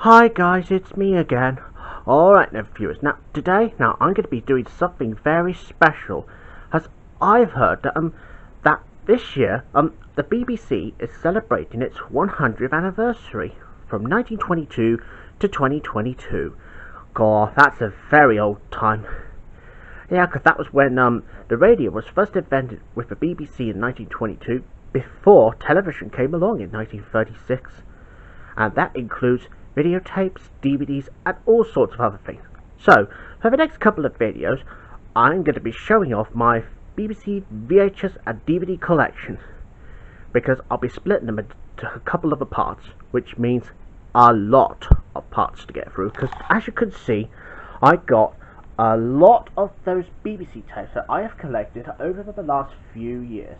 Hi guys, it's me again. Alright then viewers, today I'm going to be doing something very special, as I've heard that this year the BBC is celebrating its 100th anniversary from 1922 to 2022. God, that's a very old time. Yeah, because that was when the radio was first invented with the BBC in 1922, before television came along in 1936, and that includes videotapes, DVDs, and all sorts of other things. So, for the next couple of videos, I'm going to be showing off my BBC VHS and DVD collection, because I'll be splitting them into a couple of parts, which means a lot of parts to get through, because as you can see, I got a lot of those BBC tapes that I have collected over the last few years.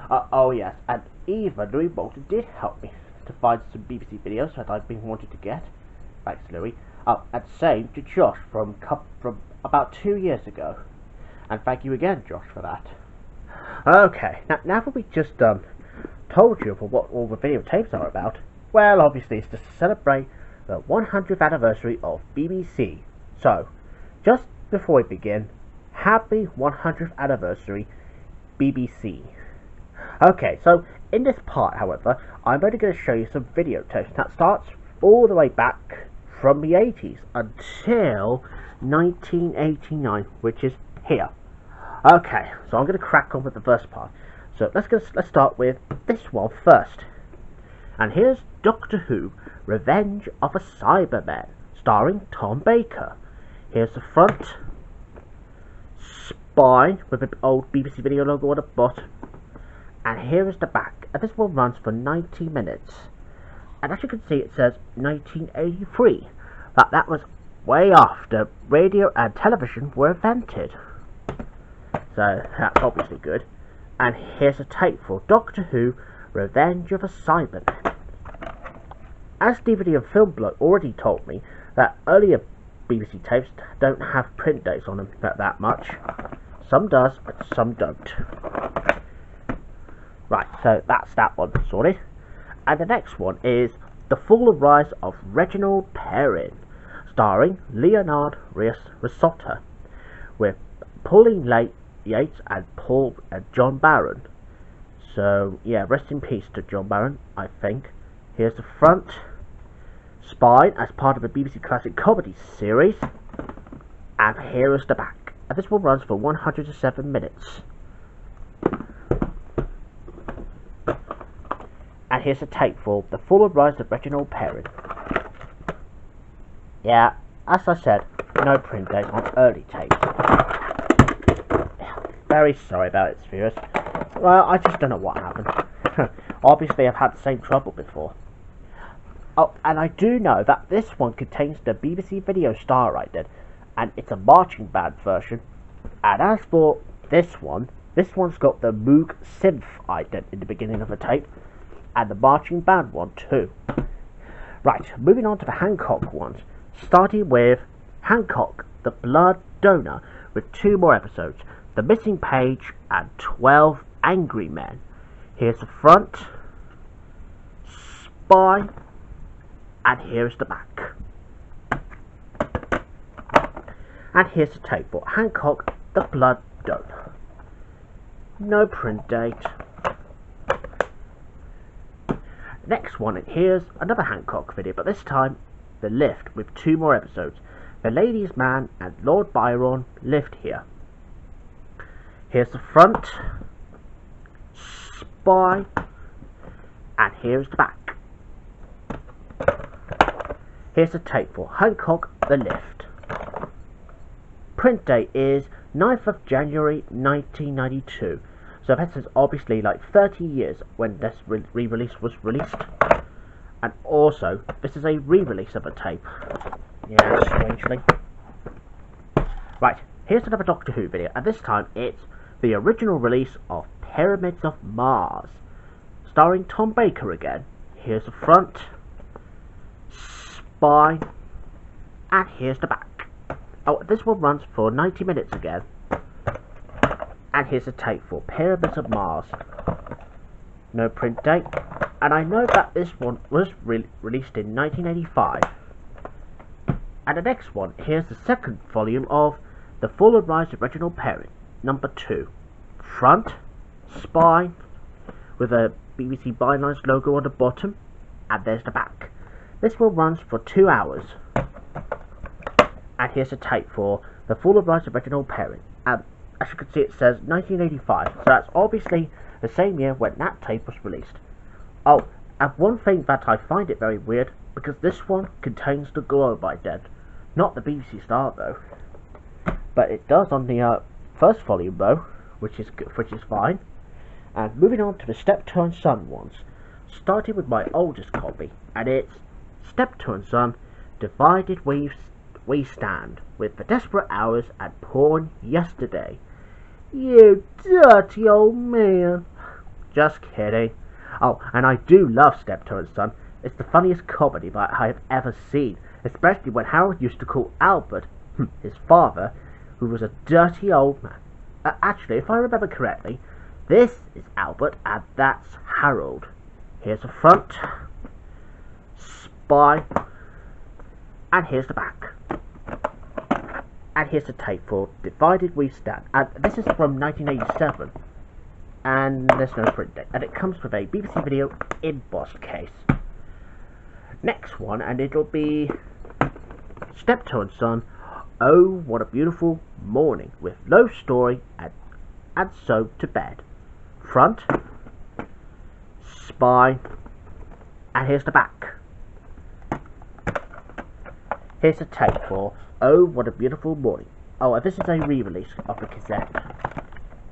Oh yes, and even Louis Bolton did help me to find some BBC videos that I've been wanting to get. Thanks, Louis. And same to Josh from about 2 years ago. And thank you again, Josh, for that. Okay, now that we just told you for what all the videotapes are about, well, obviously it's to celebrate the 100th anniversary of BBC. So, just before we begin, happy 100th anniversary, BBC. Okay, so in this part, however, I'm only going to show you some videotapes that starts all the way back from the 80s until 1989, which is here. Okay, so I'm going to crack on with the first part. So let's start with this one first. And here's Doctor Who: Revenge of a Cyberman, starring Tom Baker. Here's the front, spine with an old BBC video logo on the bottom. And here is the back, and this one runs for 90 minutes. And as you can see, it says 1983. That was way after radio and television were invented. So that's obviously good. And here's a tape for Doctor Who: Revenge of a Cyberman. As DVD and Film Bloke already told me that earlier BBC tapes don't have print dates on them that much. Some does, but some don't. Right, so that's that one sorted. And the next one is The Fall and Rise of Reginald Perrin, starring Leonard Risotta, with Pauline Yates and John Barron. So, yeah, rest in peace to John Barron, I think. Here's the front, spine as part of the BBC Classic Comedy series. And here is the back. And this one runs for 107 minutes. And here's a tape for The Fall and Rise of Reginald Perrin. Yeah, as I said, no print date on early tapes. Very sorry about it, viewers. Well, I just don't know what happened. Obviously, I've had the same trouble before. Oh, and I do know that this one contains the BBC Video Star I did, and it's a marching band version. And as for this one's got the Moog synth I did in the beginning of the tape, and the marching band one too. Right, moving on to the Hancock ones, starting with Hancock, the Blood Donor, with 2 more episodes, The Missing Page and 12 Angry Men. Here's the front, spine, and here's the back. And here's the tape for Hancock, the Blood Donor. No print date. Next one, and here's another Hancock video, but this time The Lift, with 2 more episodes. The Ladies' Man and Lord Byron lived here. Here's the front, spine, and here's the back. Here's the tape for Hancock, The Lift. Print date is 9th of January 1992. So that is obviously like 30 years when this re-release was released. And also, this is a re-release of a tape. Yeah, strangely. Right, here's another Doctor Who video, and this time it's the original release of Pyramids of Mars, starring Tom Baker again. Here's the front, spine, and here's the back. Oh, this one runs for 90 minutes again. And here's a tape for Pyramids of Mars. No print date. And I know that this one was released in 1985. And the next one, here's the second volume of The Fall and Rise of Reginald Perrin, number 2. Front, spine, with a BBC Bylines logo on the bottom, and there's the back. This one runs for 2 hours. And here's the tape for The Fall and Rise of Reginald Perrin. And as you can see, it says 1985, so that's obviously the same year when that tape was released. Oh, and one thing that I find it very weird, because this one contains the Glow by Dead. Not the BBC Star though. But it does on the first volume though, which is fine. And moving on to the Steptoe and Son ones, starting with my oldest copy, and it's Steptoe and Son, Divided We Stand, with The Desperate Hours and Porn Yesterday. You dirty old man. Just kidding. Oh, and I do love Steptoe and Son. It's the funniest comedy that I have ever seen, especially when Harold used to call Albert, his father, who was a dirty old man. Actually, if I remember correctly, this is Albert and that's Harold. Here's the front, spine, and here's the back. And here's the tape for Divided We Stand. And this is from 1987. And there's no print date. And it comes with a BBC Video embossed case. Next one, and it'll be Steptoe and Son, Oh What a Beautiful Morning, with Love Story and So to Bed. Front, spine, and here's the back. Here's the tape for Oh What a Beautiful Morning. Oh, and this is a re-release of the cassette.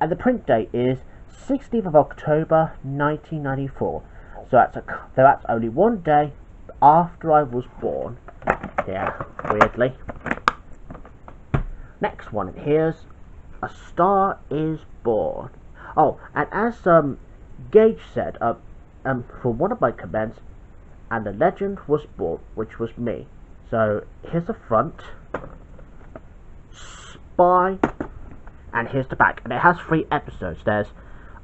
And the print date is 16th of October 1994. So that's only one day after I was born. Yeah, weirdly. Next one, here's A Star Is Born. Oh, and as Gage said, for one of my comments, and the legend was born, which was me. So here's the front, spine, and here's the back. And it has 3 episodes. There's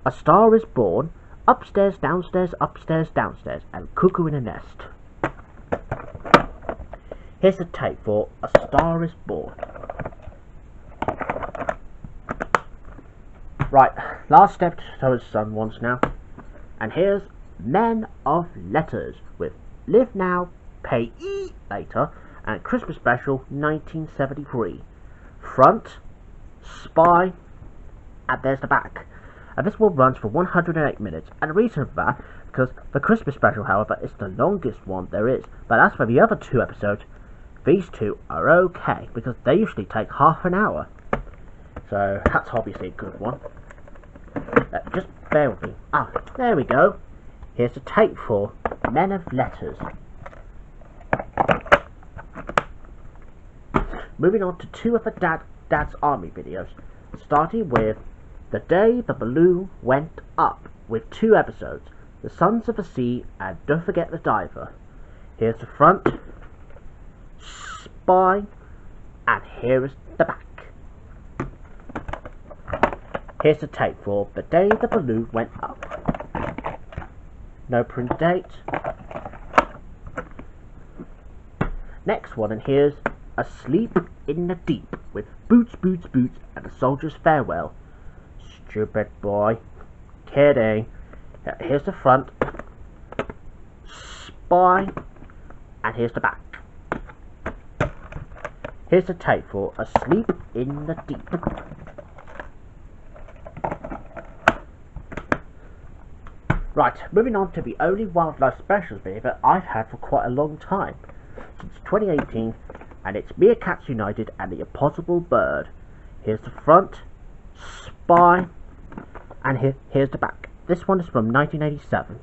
A Star Is Born, Upstairs, Downstairs, Upstairs, Downstairs, and Cuckoo in a Nest. Here's the tape for A Star Is Born. Right, last Steptoe and Son ones now. And here's Men of Letters with Live Now, Pay Later, and Christmas Special 1973. Front, spine, and there's the back. And this one runs for 108 minutes. And the reason for that, because the Christmas Special, however, is the longest one there is. But as for the other 2 episodes, these 2 are okay, because they usually take half an hour. So that's obviously a good one. Just bear with me. Ah, there we go. Here's the tape for Men of Letters. Moving on to 2 of the Dad's Army videos, starting with The Day the Balloon Went Up, with 2 episodes, The Sons of the Sea and Don't Forget the Diver. Here's the front, spine, and here is the back. Here's the tape for The Day the Balloon Went Up. No print date. Next one, and here's Asleep in the Deep, with Boots, Boots, Boots, and A Soldier's Farewell. Stupid boy. Kidding. Here's the front, spine, and here's the back. Here's the tape for Asleep in the Deep. Right, moving on to the only wildlife specials video that I've had for quite a long time, since 2018, and it's Meerkats United and the Impossible Bird. Here's the front, spine, and here's the back. This one is from 1987.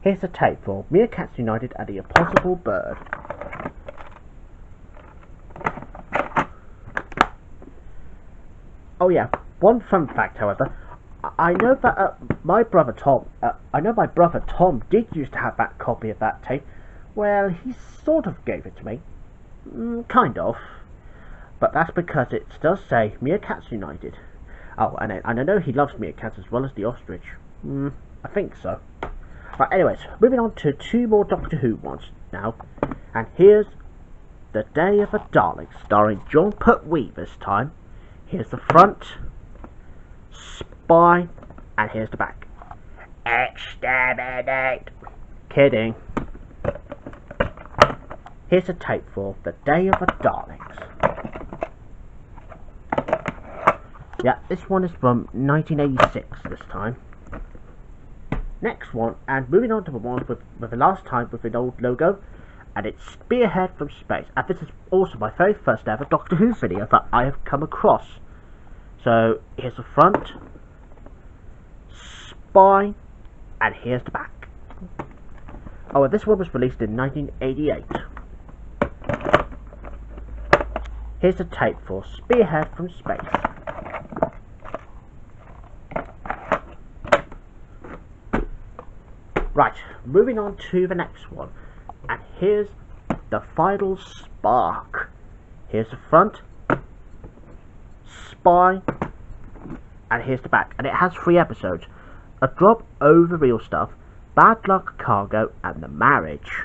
Here's the tape for Meerkats United and the Impossible Bird. Oh yeah, one fun fact, however. I know that my brother Tom did used to have that copy of that tape. Well, he sort of gave it to me. Kind of. But that's because it does say Meerkats United. Oh, and I know he loves meerkats as well as the ostrich. I think so. Right, anyways, moving on to two more Doctor Who ones now. And here's The Day of the Daleks, starring John Pertwee this time. Here's the front, spine, and here's the back. Exterminate! Kidding. Here's a tape for The Day of the Daleks. Yeah, this one is from 1986 this time. Next one, and moving on to the ones with the last time with an old logo, and it's Spearhead from Space. And this is also my very first ever Doctor Who video that I have come across. So here's the front, spine, and here's the back. Oh, and this one was released in 1988. Here's the tape for Spearhead from Space. Right, moving on to the next one, and here's the final spark. Here's the front, spine, and here's the back, and it has 3 episodes: A Drop Over Real Stuff, Bad Luck Cargo, and The Marriage.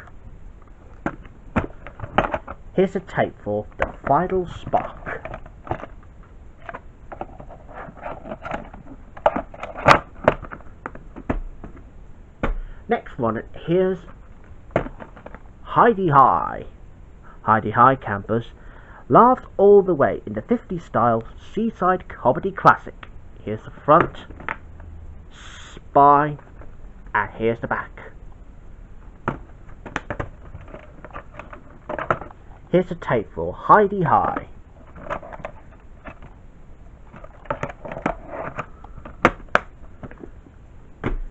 Here's a tape for the final spark. Next one, here's Hi-de-Hi. Hi-de-Hi campers laughed all the way in the 50s style seaside comedy classic. Here's the front, spine, and here's the back. Here's a tape for Hi-de-Hi.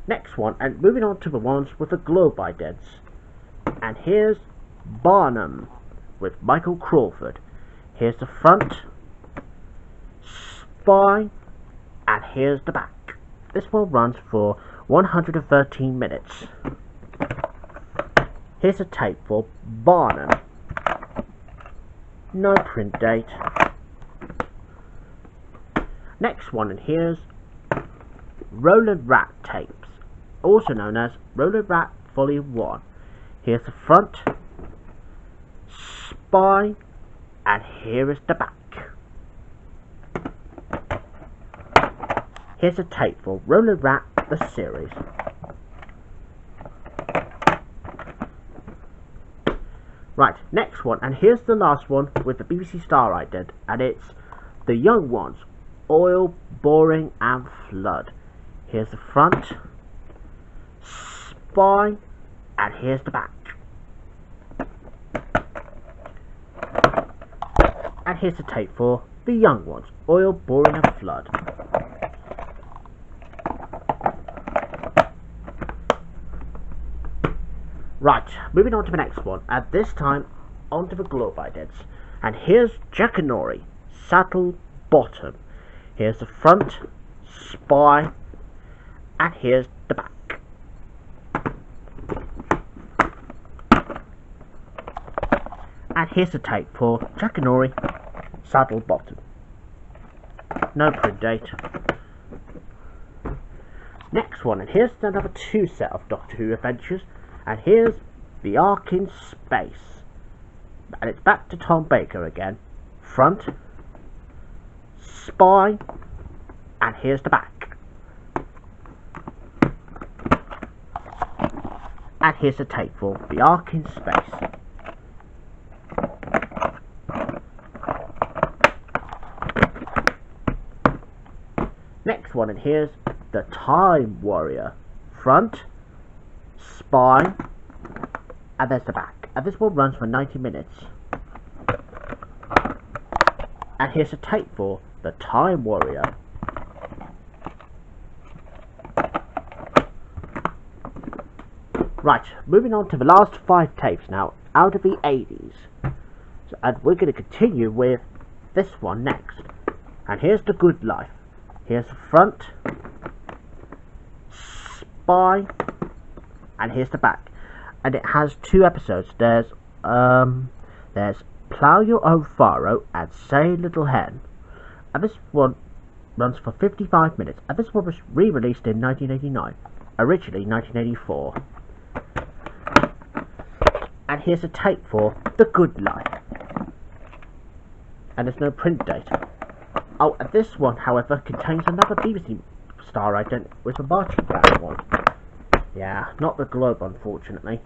Next one, and moving on to the ones with the glow-by-dents. And here's Barnum with Michael Crawford. Here's the front, spine, and here's the back. This one runs for 113 minutes. Here's a tape for Barnum. No print date. Next one, and here's Roland Rat tapes, also known as Roland Rat Volume 1. Here's the front, spine, and here is the back. Here's a tape for Roland Rat the series. Right, next one, and here's the last one with the BBC Star ident, and it's The Young Ones, Oil, Boring, and Flood. Here's the front, spine, and here's the back. And here's the tape for The Young Ones, Oil, Boring, and Flood. Right, moving on to the next one, and this time onto the glow-by-dents. And here's Jackanory, Saddle Bottom. Here's the front, spine, and here's the back. And here's the tape for Jackanory, Saddle Bottom. No print date. Next one, and here's another 2 set of Doctor Who adventures. And here's The Ark in Space. And it's back to Tom Baker again. Front, spine, and here's the back. And here's the tape for The Ark in Space. Next one, and here's The Time Warrior. Front, spine, and there's the back. And this one runs for 90 minutes. And here's a tape for The Time Warrior. Right, moving on to the last 5 tapes now, out of the 80s. So, and we're going to continue with this one next. And here's The Good Life. Here's the front, spine, and here's the back. And it has 2 episodes. There's Plough Your Own Furrow and Say Little Hen. And this one runs for 55 minutes. And this one was re-released in 1989. originally 1984. And here's a tape for The Good Life. And there's no print date. Oh, and this one, however, contains another BBC star ident with a marching band one. Yeah, not the Globe, unfortunately.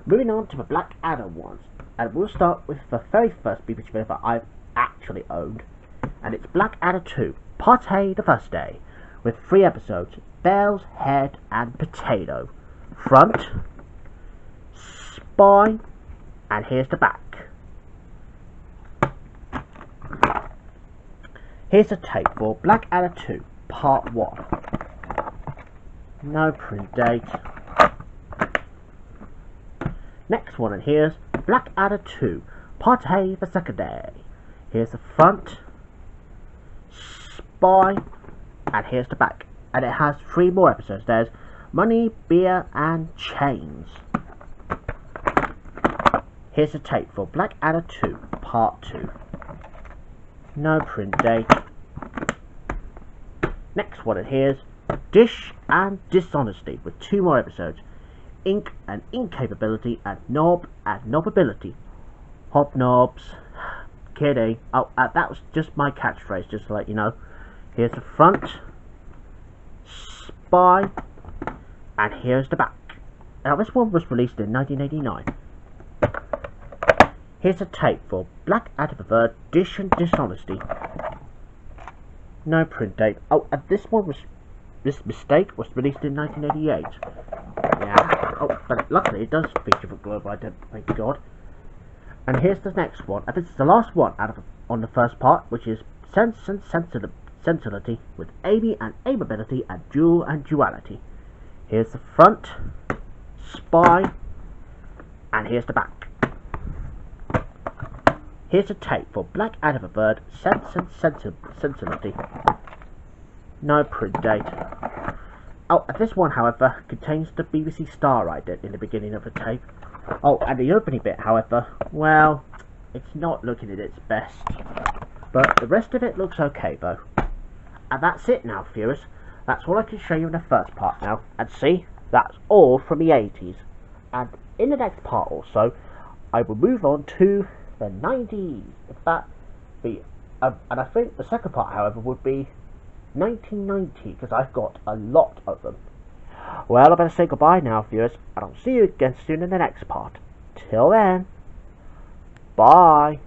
Moving on to the Blackadder ones, and we'll start with the very first BBC film that I've actually owned, and it's Blackadder 2, Part A, the first day, with 3 episodes: Bells, Head, and Potato. Front, Spine, and here's the back. Here's a tape for Blackadder 2, Part 1. No print date. Next one, and here's Blackadder 2, Part A, the second day. Here's the front, spine, and here's the back. And it has 3 more episodes. There's Money, Beer, and Chains. Here's a tape for Blackadder 2, Part 2. No print date. Next one, and here's Dish and Dishonesty, with 2 more episodes: Ink and Incapability, and Knob and Knobability. Hobnobs. Kidding. Oh, that was just my catchphrase, just to let you know. Here's the front, spine, and here's the back. Now, this one was released in 1989. Here's a tape for Blackadder the Third, Dish and Dishonesty. No print date. Oh, and this mistake was released in 1988. Yeah. Oh, but luckily it does feature the Globe ident, thank God. And here's the next one, and this is the last one on the first part, which is Sense and Sensibility, with Amy and Aimability, and Dual and Duality. Here's the front, spine, and here's the back. Here's a tape for Blackadder the Third, Sense and Sensibility. No print date. Oh, and this one, however, contains the BBC star ident in the beginning of the tape. Oh, and the opening bit, however, well, it's not looking at its best. But the rest of it looks okay, though. And that's it now, viewers. That's all I can show you in the first part now. And see, that's all from the 80s. And in the next part also, I will move on to the 90s. In fact, and I think the second part, however, would be 1990, because I've got a lot of them. Well, I better say goodbye now, viewers, and I'll see you again soon in the next part. Till then, bye.